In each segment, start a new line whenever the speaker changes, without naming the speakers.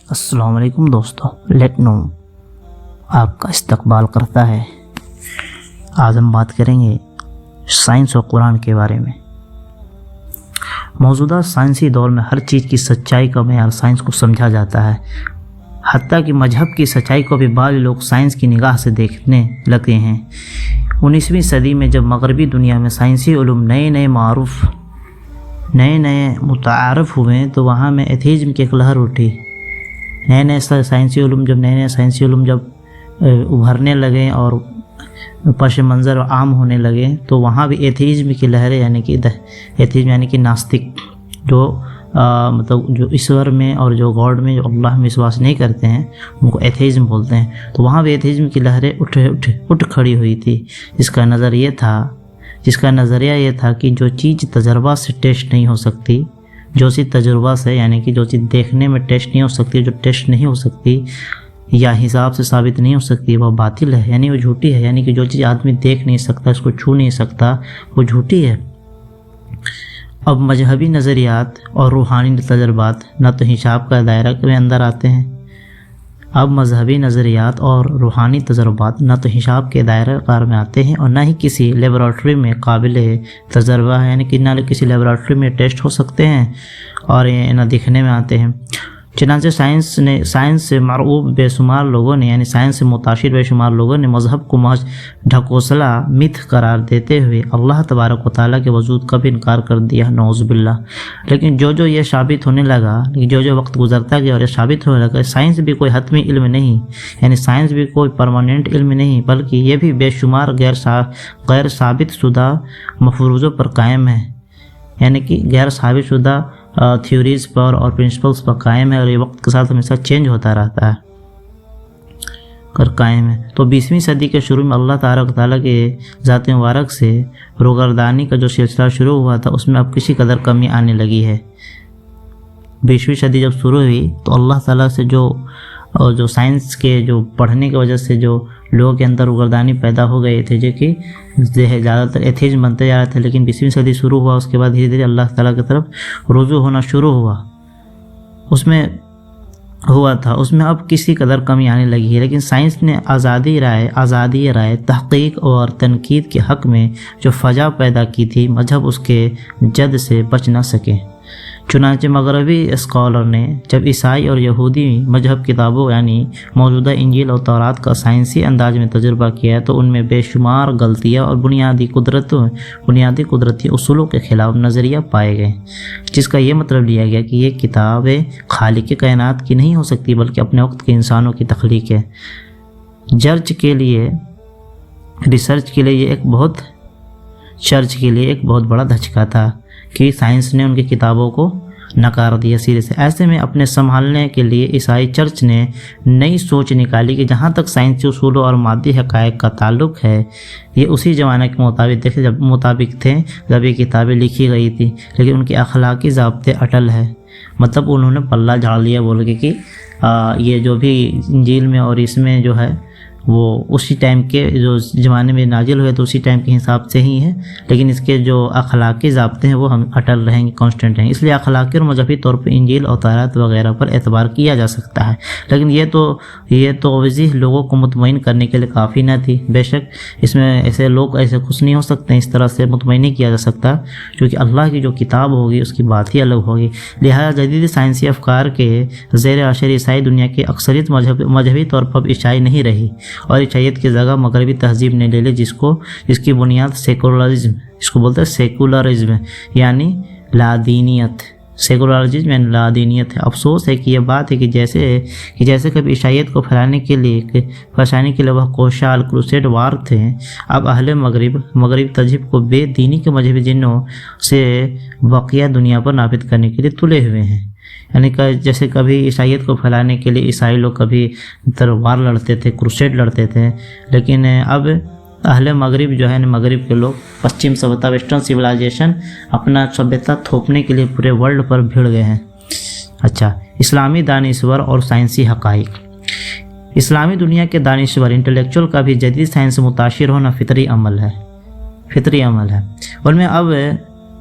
السلام علیکم دوستو، لیٹ نو آپ کا استقبال کرتا ہے۔ آج ہم بات کریں گے سائنس و قرآن کے بارے میں۔ موجودہ سائنسی دور میں ہر چیز کی سچائی کا معیار سائنس کو سمجھا جاتا ہے، حتیٰ کہ مذہب کی سچائی کو بھی بعض لوگ سائنس کی نگاہ سے دیکھنے لگے ہیں۔ 19ویں صدی میں جب مغربی دنیا میں سائنسی علوم نئے متعارف ہوئے تو وہاں میں ایتھیزم کی ایک لہر اٹھی۔ نئے سائنسی علوم جب ابھرنے لگے اور پس منظر عام ہونے لگے تو وہاں بھی ایتھیزم کی لہریں ایتھیزم یعنی کہ ناستک جو جو ایشور میں اور جو گاڈ میں جو اللہ میں وشواس نہیں کرتے ہیں ان کو ایتھیزم بولتے ہیں۔ تو وہاں بھی ایتھیزم کی لہریں اٹھ کھڑی ہوئی تھی، جس کا نظریہ یہ تھا کہ جو چیز تجربہ سے ٹیسٹ نہیں ہو سکتی، جو چیز تجربہ سے یعنی کہ جو چیز دیکھنے میں ٹیسٹ نہیں ہو سکتی، جو ٹیسٹ نہیں ہو سکتی یا حساب سے ثابت نہیں ہو سکتی، وہ باطل ہے، یعنی وہ جھوٹی ہے۔ یعنی کہ جو چیز آدمی دیکھ نہیں سکتا، اس کو چھو نہیں سکتا، وہ جھوٹی ہے۔ اب مذہبی نظریات اور روحانی تجربات نہ تو حساب کا دائرہ کے اندر آتے ہیں، نہ تو حساب کے دائرہ کار میں آتے ہیں، اور نہ ہی کسی لیبارٹری میں قابل تجربہ ہے، یعنی کہ نہ کسی لیبارٹری میں ٹیسٹ ہو سکتے ہیں اور نہ دکھنے میں آتے ہیں۔ چنانچہ سائنس سے مرعوب بے شمار لوگوں نے، یعنی سائنس سے متاثر بے شمار لوگوں نے مذہب کو محض ڈھکوسلا متھ قرار دیتے ہوئے اللہ تبارک و تعالیٰ کے وجود کا بھی انکار کر دیا، نعوذ باللہ۔ لیکن جو یہ ثابت ہونے لگا، جو وقت گزرتا گیا اور یہ ثابت ہونے لگا، سائنس بھی کوئی حتمی علم نہیں، یعنی سائنس بھی کوئی پرماننٹ علم نہیں، بلکہ یہ بھی بے شمار غیر ثابت شدہ مفروضوں پر قائم ہے، یعنی کہ غیر ثابت شدہ تھیوریز پر اور پرنسپلز پر قائم ہے، اور یہ وقت کے ساتھ ہمیشہ چینج ہوتا رہتا ہے قائم ہے۔ تو 20ویں صدی کے شروع میں اللہ تعالیٰ کے ذات مبارک سے روگردانی کا جو سلسلہ شروع ہوا تھا، اس میں اب کسی قدر کمی آنے لگی ہے۔ 20ویں صدی جب شروع ہوئی تو اللہ تعالیٰ سے جو سائنس کے جو پڑھنے کی وجہ سے جو لوگوں کے اندر روگردانی پیدا ہو گئی تھی، جو کہ زیادہ تر ایتھیزم بنتے جا رہے تھے، لیکن 20ویں صدی شروع ہوا، اس کے بعد دھیرے دھیرے اللہ تعالیٰ کی طرف رجوع ہونا شروع ہوا، اس میں اب کسی قدر کمی آنے لگی ہے۔ لیکن سائنس نے آزادی رائے تحقیق اور تنقید کے حق میں جو فضا پیدا کی تھی، مذہب اس کے جد سے بچ نہ سکے۔ چنانچہ مغربی اسکالر نے جب عیسائی اور یہودی مذہب کتابوں یعنی موجودہ انجیل اور تورات کا سائنسی انداز میں تجربہ کیا تو ان میں بے شمار غلطیاں اور بنیادی قدرتی اصولوں کے خلاف نظریہ پائے گئے، جس کا یہ مطلب لیا گیا کہ یہ کتابیں خالق کائنات کی نہیں ہو سکتی، بلکہ اپنے وقت کے انسانوں کی تخلیق ہے۔ ریسرچ کے لیے یہ ایک بہت بڑا دھچکا تھا کہ سائنس نے ان کی کتابوں کو نکار دیا سرے سے۔ ایسے میں اپنے سنبھالنے کے لیے عیسائی چرچ نے نئی سوچ نکالی کہ جہاں تک سائنسی اصولوں اور مادی حقائق کا تعلق ہے، یہ اسی زمانے کے مطابق تھے جب یہ کتابیں لکھی گئی تھی، لیکن ان کے اخلاقی ضابطے اٹل ہے۔ مطلب انہوں نے پلہ جھاڑ لیا بول کے کہ یہ جو بھی انجیل میں اور اس میں جو ہے وہ اسی ٹائم کے جو زمانے میں نازل ہوئے تو اسی ٹائم کے حساب سے ہی ہے، لیکن اس کے جو اخلاقی ضابطے ہیں وہ ہم اٹل رہیں گے، کانسٹنٹ ہیں۔ اس لیے اخلاقی اور مذہبی طور پر انجیل اور تورات وغیرہ پر اعتبار کیا جا سکتا ہے، لیکن یہ تو وضیح لوگوں کو مطمئن کرنے کے لیے کافی نہ تھی۔ بے شک اس میں لوگ ایسے خوش نہیں ہو سکتے، اس طرح سے مطمئن نہیں کیا جا سکتا، کیونکہ اللہ کی جو کتاب ہوگی اس کی بات ہی الگ ہوگی۔ لہذا جدید سائنسی افکار کے زیر اثر عیسائی دنیا کی اکثریت مذہبی طور پر عیسائی نہیں رہی، اور عیسائیت کی جگہ مغربی تہذیب نے لے لی، جس کی بنیاد سیکولرزم، اس کو بولتے ہیں سیکولرزم یعنی لادینیت، لادینیت ہے۔ افسوس ہے کہ یہ بات ہے کہ جیسے کبھی عیسائیت کو پھیلانے کے لیے وہ کوشال کروسیڈ وار تھے، اب اہل مغرب تہذیب کو بے دینی کے مذہبی جنوں سے بقیہ دنیا پر نافذ کرنے کے لیے تلے ہوئے ہیں۔ یعنی کہ جیسے کبھی عیسائیت کو پھیلانے کے لیے عیسائی لوگ کبھی تلوار لڑتے تھے، کروسیڈ لڑتے تھے، لیکن اب اہل مغرب جو ہے مغرب کے لوگ پچھم سبھیتا ویسٹرن سویلائزیشن اپنا سبھیتا تھوپنے کے لیے پورے ورلڈ پر بھیڑ گئے ہیں۔ اچھا، اسلامی دانشور اور سائنسی حقائق۔ اسلامی دنیا کے دانشور انٹلیکچوئل کا بھی جدید سائنس سے متاثر ہونا فطری عمل ہے۔ ان میں اب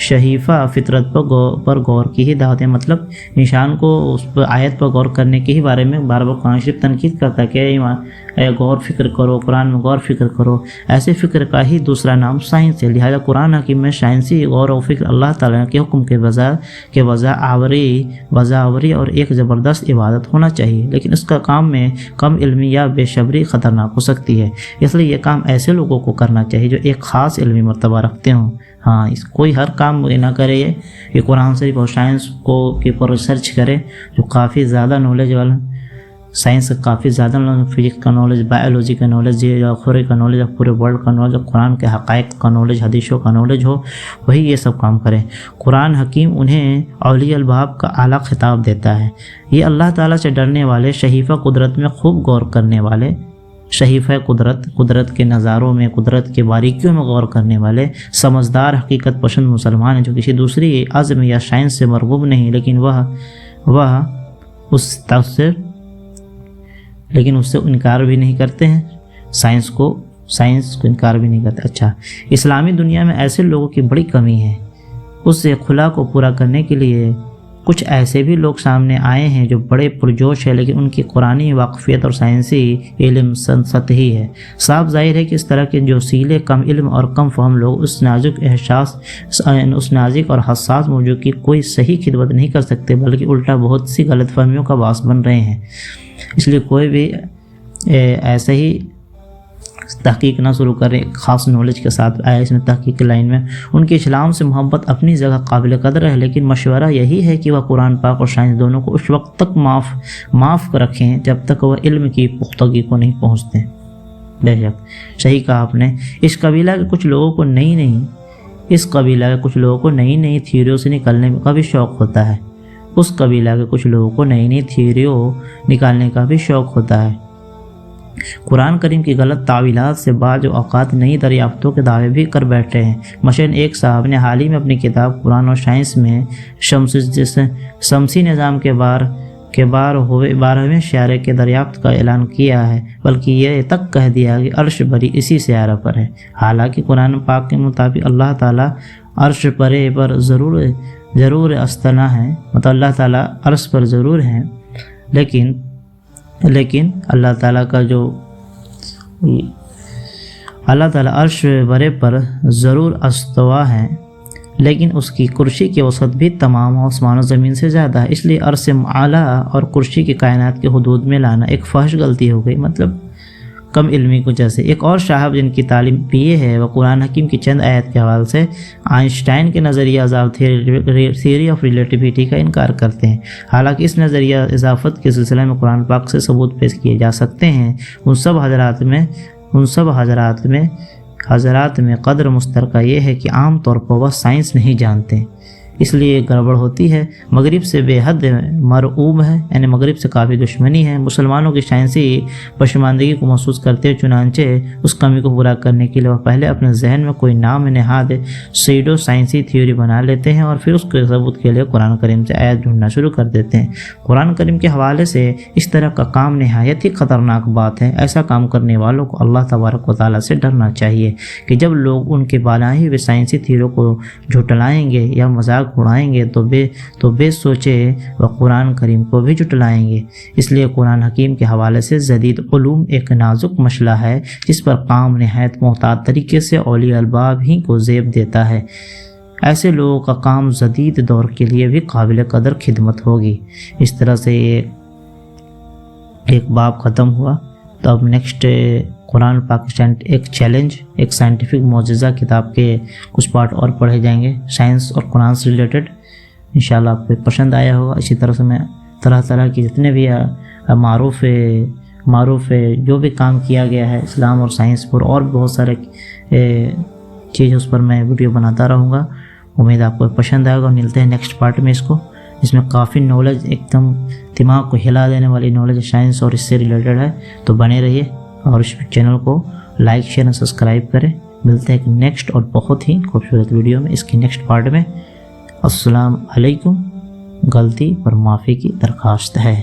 شہیفہ فطرت پر غور کی ہی دعوت ہے، مطلب انسان کو اس پر آیت پر غور کرنے کے ہی بارے میں بار بار قرآن شریف تنقید کرتا ہے کہ غور فکر کرو، قرآن میں غور فکر کرو۔ ایسے فکر کا ہی دوسرا نام سائنس ہے، لہذا قرآن حکیم میں سائنسی غور و فکر اللہ تعالیٰ کے حکم کے وضع آوری اور ایک زبردست عبادت ہونا چاہیے، لیکن اس کا کام میں کم علمی یا بے صبری خطرناک ہو سکتی ہے، اس لیے یہ کام ایسے لوگوں کو کرنا چاہیے جو ایک خاص علمی مرتبہ رکھتے ہوں۔ ہاں، کوئی ہر کام نہ کرے یہ قرآن شریف اور سائنس کو کے اوپر ریسرچ کرے، جو کافی زیادہ نالج والا، سائنس کا کافی زیادہ فزکس کا نالج، بایولوجی کا نالج، جغرافیہ کا نالج، پورے ورلڈ کا نالج، قرآن کے حقائق کا نالج، حدیثوں کا نالج ہو، وہی یہ سب کام کرے۔ قرآن حکیم انہیں اولیاء الباب کا اعلیٰ خطاب دیتا ہے، یہ اللہ تعالیٰ سے ڈرنے والے، شہیفہ قدرت میں خوب غور کرنے والے، شہیفہ قدرت کے نظاروں میں، قدرت کے باریکیوں میں غور کرنے والے، سمجھدار حقیقت پسند مسلمان ہیں جو کسی دوسری عزم یا سائنس سے مرغوب نہیں، لیکن اس سے انکار بھی نہیں کرتے ہیں، سائنس کو انکار بھی نہیں کرتے۔ اچھا، اسلامی دنیا میں ایسے لوگوں کی بڑی کمی ہے، اس خلا کو پورا کرنے کے لیے کچھ ایسے بھی لوگ سامنے آئے ہیں جو بڑے پرجوش ہیں، لیکن ان کی قرآنی واقفیت اور سائنسی علم سطحی ہے۔ صاف ظاہر ہے کہ اس طرح کے جوسیلے، کم علم اور کم فہم لوگ اس نازک اور حساس موضوع کی کوئی صحیح خدمت نہیں کر سکتے، بلکہ الٹا بہت سی غلط فہمیوں کا باعث بن رہے ہیں۔ اس لیے کوئی بھی ایسے ہی تحقیق نہ شروع کرے خاص نالج کے ساتھ آئے اس میں تحقیق کی لائن میں۔ ان کی اسلام سے محبت اپنی جگہ قابل قدر ہے، لیکن مشورہ یہی ہے کہ وہ قرآن پاک اور سائنس دونوں کو اس وقت تک معاف رکھیں جب تک وہ علم کی پختگی کو نہیں پہنچتے۔ بے شک صحیح کہا آپ نے۔ اس قبیلہ کے کچھ لوگوں کو نئی تھیوریوں سے نکلنے کا بھی شوق ہوتا ہے، نکالنے کا بھی شوق ہوتا ہے۔ قرآن کریم کی غلط تعویلات سے بعض اوقات نئی دریافتوں کے دعوے بھی کر بیٹھے ہیں۔ مثلاً ایک صاحب نے حال ہی میں اپنی کتاب قرآن اور سائنس میں شمسی نظام کے 12ویں سیارے کے دریافت کا اعلان کیا ہے، بلکہ یہ تک کہہ دیا کہ عرش بری اسی سیارہ پر ہے۔ حالانکہ قرآن پاک کے مطابق اللہ تعالیٰ عرش پرے پر ضرور استنا ہے، مطلب اللہ تعالیٰ عرش پر ضرور ہیں، لیکن اللہ تعالیٰ عرش برے پر ضرور استوا ہے، لیکن اس کی کرسی کی وسعت بھی تمام آسمان و زمین سے زیادہ ہے، اس لیے عرش اعلیٰ اور کرسی کی کائنات کے حدود میں لانا ایک فحش غلطی ہو گئی، مطلب کم علمی کو جیسے۔ ایک اور صاحب جن کی تعلیم PA ہے، وہ قرآن حکیم کی چند آیت کے حوالے سے آئنسٹائن کے نظریہ تھیوری آف ریلیٹیوٹی کا انکار کرتے ہیں، حالانکہ اس نظریہ اضافت کے سلسلے میں قرآن پاک سے ثبوت پیش کیے جا سکتے ہیں۔ ان سب حضرات میں قدر مشترکہ یہ ہے کہ عام طور پر وہ سائنس نہیں جانتے، اس لیے گڑبڑ ہوتی ہے۔ مغرب سے بے حد مرعوب ہے، یعنی مغرب سے کافی دشمنی ہے، مسلمانوں کی سائنسی پشماندگی کو محسوس کرتے ہوئے چنانچہ اس کمی کو پورا کرنے کے لیے وہ پہلے اپنے ذہن میں کوئی نام نہاد سیڈو سائنسی تھیوری بنا لیتے ہیں اور پھر اس کے ثبوت کے لیے قرآن کریم سے آیت ڈھونڈنا شروع کر دیتے ہیں۔ قرآن کریم کے حوالے سے اس طرح کا کام نہایت ہی خطرناک بات ہے۔ ایسا کام کرنے والوں کو اللہ تبارک و تعالیٰ سے ڈرنا چاہیے کہ جب لوگ ان کے بنائے ہوئے سائنسی تھیوریوں کو جھٹلائیں گے یا مذاق اڑائیں گے تو بے سوچے وہ قرآن کریم کو بھی جھٹلائیں گے۔ اس لیے قرآن حکیم کے حوالے سے جدید علوم ایک نازک مسئلہ ہے جس پر کام نہایت محتاط طریقے سے اولیاء الباب ہی کو زیب دیتا ہے۔ ایسے لوگوں کا کام جدید دور کے لیے بھی قابل قدر خدمت ہوگی۔ اس طرح سے یہ ایک باب ختم ہوا، تو اب نیکسٹ قرآن پاکستان ایک چیلنج، ایک سائنٹیفک معجزہ کتاب کے کچھ پارٹ اور پڑھے جائیں گے سائنس اور قرآن سے ریلیٹڈ۔ انشاءاللہ آپ کو پسند آیا ہوگا۔ اسی طرح سے میں طرح کی جتنے بھی معروف جو بھی کام کیا گیا ہے اسلام اور سائنس پر، اور بہت سارے چیز اس پر میں ویڈیو بناتا رہوں گا۔ امید آپ کو پسند آئے گا، اور ملتے ہیں نیکسٹ پارٹ میں اس میں کافی نالج، ایک دم دماغ کو ہلا دینے والی نالج سائنس اور اس سے ریلیٹڈ ہے، تو بنے رہیے اور اس چینل کو لائک شیئر اور سبسکرائب کریں۔ ملتے ہیں ایک نیکسٹ اور بہت ہی خوبصورت ویڈیو میں، اس کی نیکسٹ پارٹ میں۔ السلام علیکم۔ غلطی پر معافی کی درخواست ہے۔